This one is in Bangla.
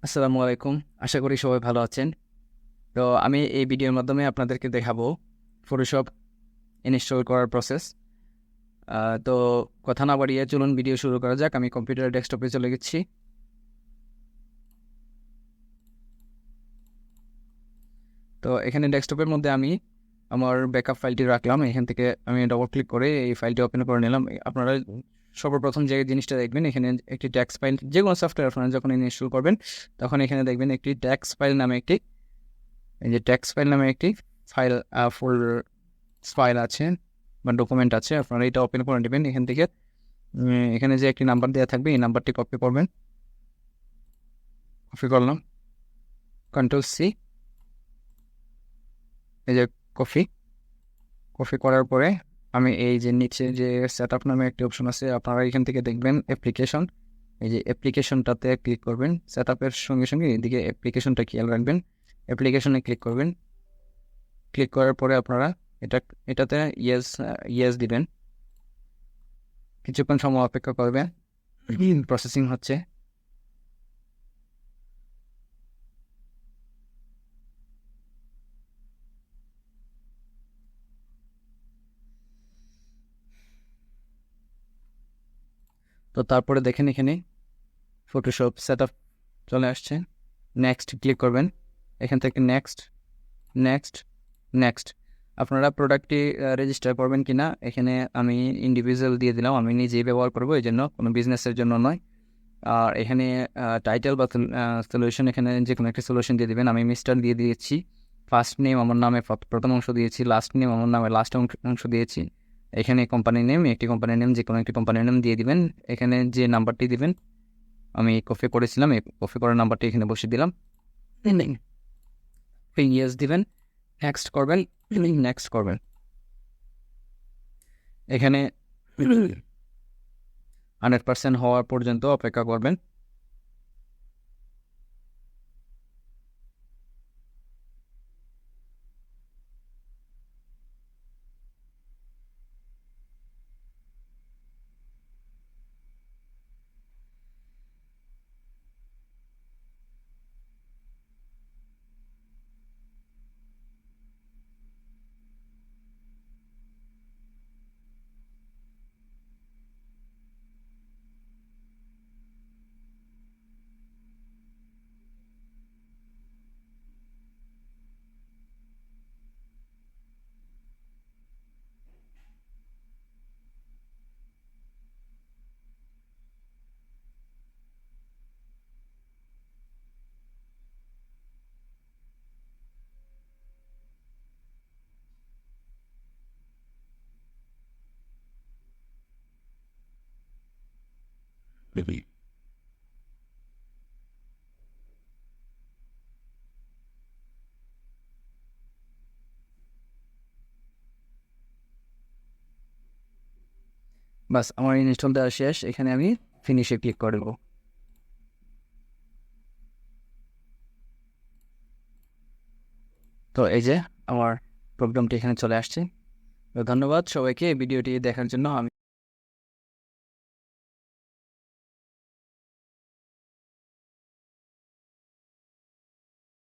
আসসালামু আলাইকুম। আশা করি সবাই ভালো আছেন। তো আমি এই ভিডিওর মাধ্যমে আপনাদেরকে দেখাবো ফটোশপ ইনস্টল করার প্রসেস। তো কথা না বাড়িয়ে চলুন ভিডিও শুরু করা যাক। আমি কম্পিউটার ডেস্কটপে চলে গেছি। তো এখানে ডেস্কটপের মধ্যে আমি আমার ব্যাকআপ ফাইলটি রাখলাম। এখান থেকে আমি ডবল ক্লিক করে এই ফাইলটি ওপেন করে নিলাম। আপনারা সর্বপ্রথম যে জিনিসটা দেখবেন, এখানে একটি টেক্সট ফাইল, যে কোনো সফটওয়্যার আপনারা যখন ইনস্টল করবেন তখন এখানে দেখবেন একটি টেক্সট ফাইল নামে একটি, এই যে টেক্সট ফাইল নামে একটি ফাইল ফাইল আছে বা ডকুমেন্ট আছে। আপনারা এটা ওপেন করে নেবেন। এখান থেকে এখানে যে একটি নাম্বার দেওয়া থাকবে, এই নাম্বারটি কপি করবেন। কপি করলাম, কন্ট্রোল সি, এই যে কপি কপি করার পরে আমি এই যে নিচে যে সেট আপ নামে একটি অপশন আছে, আপনারা এখান থেকে দেখবেন অ্যাপ্লিকেশন। এই যে অ্যাপ্লিকেশনটাতে ক্লিক করবেন। সেট আপের সঙ্গে সঙ্গে এদিকে অ্যাপ্লিকেশনটা খেয়াল রাখবেন। অ্যাপ্লিকেশনে ক্লিক করবেন। ক্লিক করার পরে আপনারা এটাতে ইয়েস ইয়েস দিবেন। কিছুক্ষণ সময় অপেক্ষা করবেন, প্রসেসিং হচ্ছে। তো তারপরে দেখেন এখানে ফটোশপ সেট আপ চলে আসছে। নেক্সট ক্লিক করবেন। এখান থেকে নেক্সট নেক্সট নেক্সট। আপনারা প্রোডাক্টটি রেজিস্টার করবেন কি না, এখানে আমি ইন্ডিভিজুয়াল দিয়ে দিলাম। আমি নিজেই ব্যবহার করবো, এই জন্য, কোনো বিজনেসের জন্য নয়। আর এখানে টাইটেল বা সলিউশন, এখানে যে কোনো একটা সলিউশন দিয়ে দেবেন। আমি মিস্টার দিয়ে দিয়েছি। ফার্স্ট নেম আমার নামে প্রথম অংশ দিয়েছি, লাস্ট নেম আমার নামে লাস্ট অংশ দিয়েছি। এখানে কোম্পানি নেম, একটি কোম্পানির নেম, যে কোনো একটি কোম্পানির নেম দিয়ে দিবেন। এখানে যে নাম্বারটি দিবেন, আমি কপি করেছিলাম, এই কপি করার নাম্বারটি এখানে বসিয়ে দিলাম। ইয়েস দিবেন, নেক্সট করবেন, নেক্সট করবেন। এখানে 100% হওয়ার পর্যন্ত অপেক্ষা করবেন। বাস, আমার ইনস্টল দেওয়া শেষ। এখানে আমি ফিনিশে ক্লিক করে দেবো। তো এই যে আমার প্রোগ্রামটি এখানে চলে আসছে। তো ধন্যবাদ সবাইকে এই ভিডিওটি দেখার জন্য। আমি